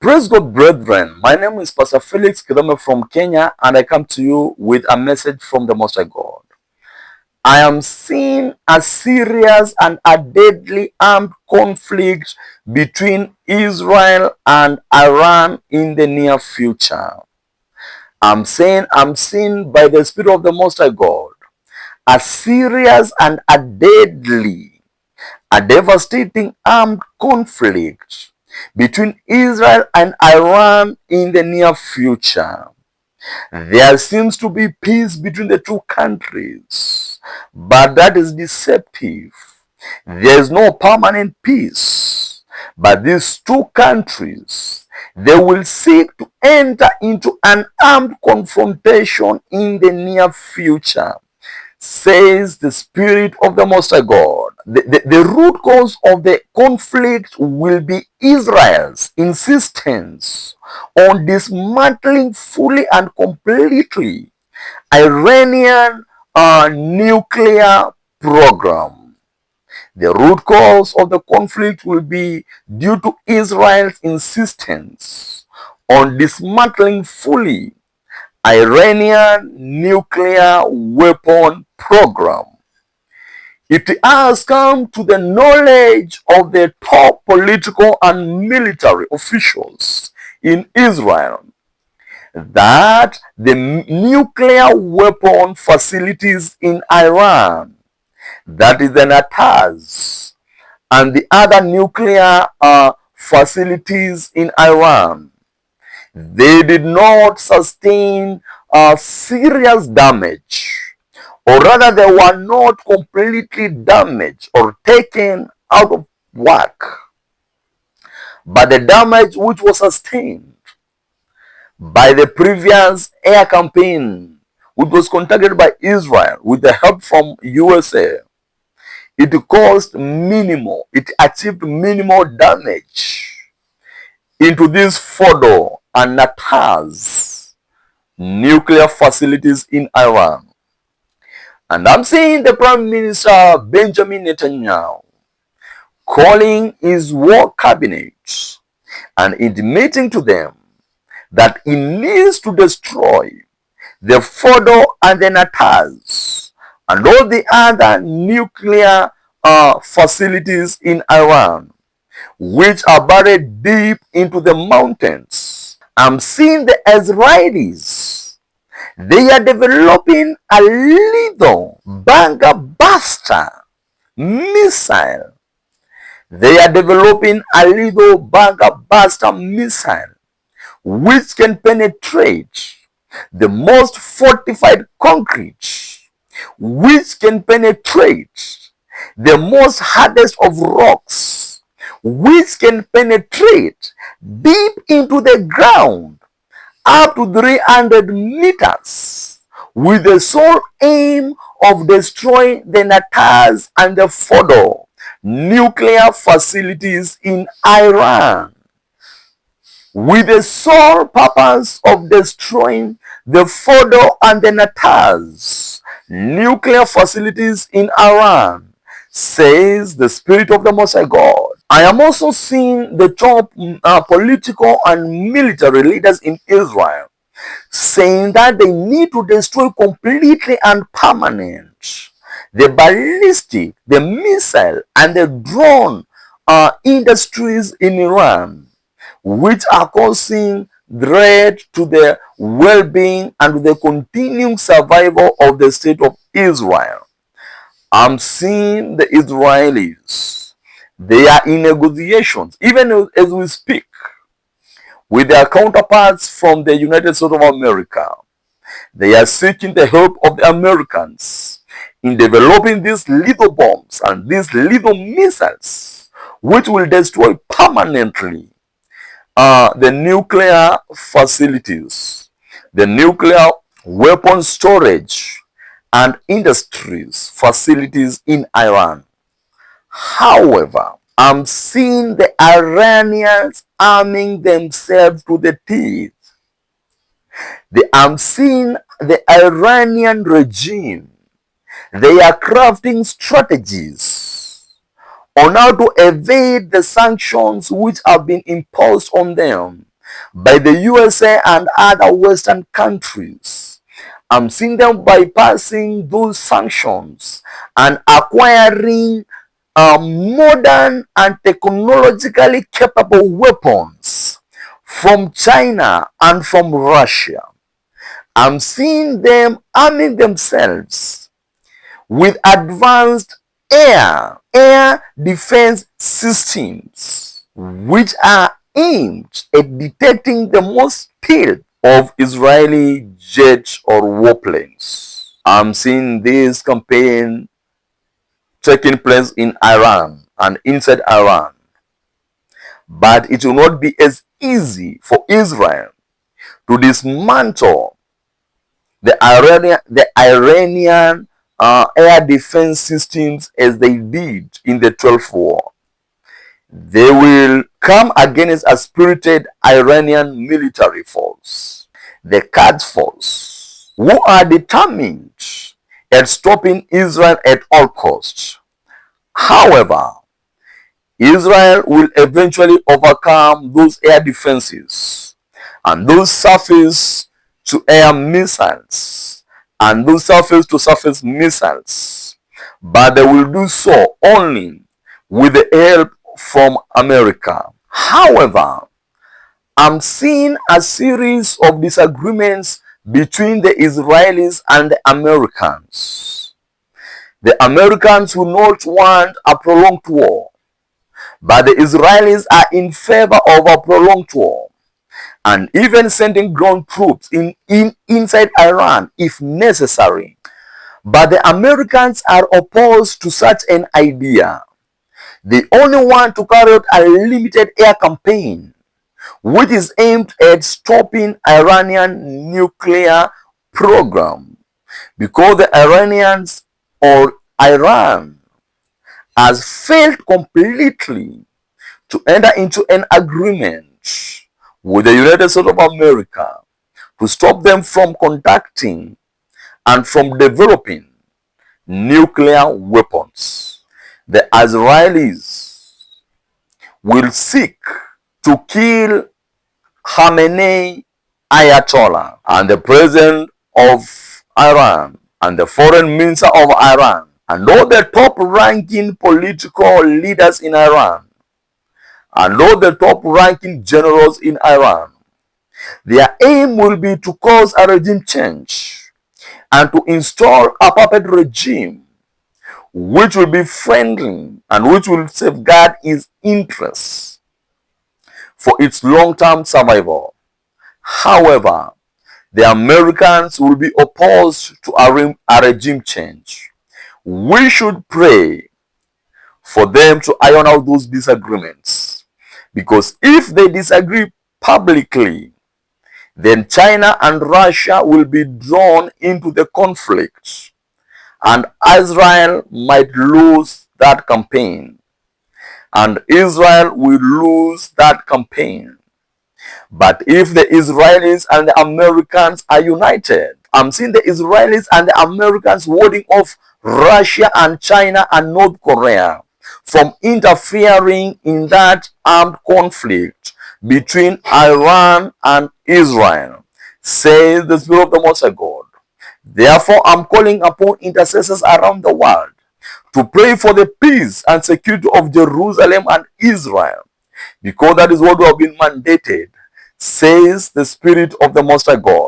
Praise God, brethren. My name is Pastor Felix Kithome from Kenya, and I come to you with a message from the Most High God. I am seeing a serious and a deadly armed conflict between Israel and Iran in the near future. I'm seeing by the Spirit of the Most High God a serious and a deadly, a devastating armed conflict between Israel and Iran in the near future. There seems to be peace between the two countries, but that is deceptive. There is no permanent peace, but these two countries, they will seek to enter into an armed confrontation in the near future, says the Spirit of the Most High God. The root cause of the conflict will be Israel's insistence on dismantling fully and completely Iranian nuclear program. The root cause of the conflict will be due to Israel's insistence on dismantling fully Iranian nuclear weapon program. It has come to the knowledge of the top political and military officials in Israel that the nuclear weapon facilities in Iran, that is the TITHES, and the other nuclear facilities in Iran, they did not sustain serious damage, or rather they were not completely damaged or taken out of whack, but the damage which was sustained by the previous air campaign, which was conducted by Israel with the help from USA, it caused minimal, it achieved minimal damage into these Fordo and Natanz nuclear facilities in Iran. And I'm seeing the Prime Minister Benjamin Netanyahu calling his war cabinet and intimating to them that he needs to destroy the Fordo and the Natanz and all the other nuclear facilities in Iran, which are buried deep into the mountains. I'm seeing the Israelis. They are developing a little bunker buster missile. They are developing a little bunker buster missile which can penetrate the most fortified concrete, which can penetrate the most hardest of rocks, which can penetrate deep into the ground up to 300 meters with the sole aim of destroying the Natanz and the Fordo nuclear facilities in Iran, with the sole purpose of destroying the Fordo and the Natanz nuclear facilities in Iran, says the Spirit of the Most High God. I am also seeing the top political and military leaders in Israel saying that they need to destroy completely and permanent the ballistic, the missile, and the drone industries in Iran, which are causing threat to the well-being and the continuing survival of the state of Israel. I'm seeing the Israelis. They are in negotiations, even as we speak, with their counterparts from the United States of America. They are seeking the help of the Americans in developing these little bombs and these little missiles, which will destroy permanently the nuclear facilities, the nuclear weapon storage and industries facilities in Iran. However, I'm seeing the Iranians arming themselves to the teeth. I'm seeing the Iranian regime. They are crafting strategies on how to evade the sanctions which have been imposed on them by the USA and other Western countries. I'm seeing them bypassing those sanctions and acquiring modern and technologically capable weapons from China and from Russia. I'm seeing them arming themselves with advanced air defense systems, which are aimed at detecting the most speed of Israeli jets or warplanes. I'm seeing this campaign taking place in Iran and inside Iran. But it will not be as easy for Israel to dismantle the Iranian air defense systems as they did in the 12th war. They will come against a spirited Iranian military force, the Quds force, who are determined at stopping Israel at all costs. However, Israel will eventually overcome those air defenses and those surface-to-air missiles and those surface-to-surface missiles, but they will do so only with the help from America. However, I'm seeing a series of disagreements between the Israelis and the Americans. The Americans will not want a prolonged war, but the Israelis are in favor of a prolonged war and even sending ground troops inside Iran if necessary. But the Americans are opposed to such an idea. They only want to carry out a limited air campaign, which is aimed at stopping Iranian nuclear program, because the Iranians or Iran has failed completely to enter into an agreement with the United States of America to stop them from conducting and from developing nuclear weapons. The Israelis will seek to kill Khamenei Ayatollah and the president of Iran and the foreign minister of Iran and all the top-ranking political leaders in Iran and all the top-ranking generals in Iran. Their aim will be to cause a regime change and to install a puppet regime which will be friendly and which will safeguard its interests for its long-term survival. However, the Americans will be opposed to a regime change. We should pray for them to iron out those disagreements, because if they disagree publicly, then China and Russia will be drawn into the conflict, and Israel might lose that campaign, and Israel will lose that campaign. But if the Israelis and the Americans are united, I'm seeing the Israelis and the Americans warding off Russia and China and North Korea from interfering in that armed conflict between Iran and Israel, says the Spirit of the Most High God. Therefore, I'm calling upon intercessors around the world to pray for the peace and security of Jerusalem and Israel, because that is what we have been mandated, says the Spirit of the Most High God.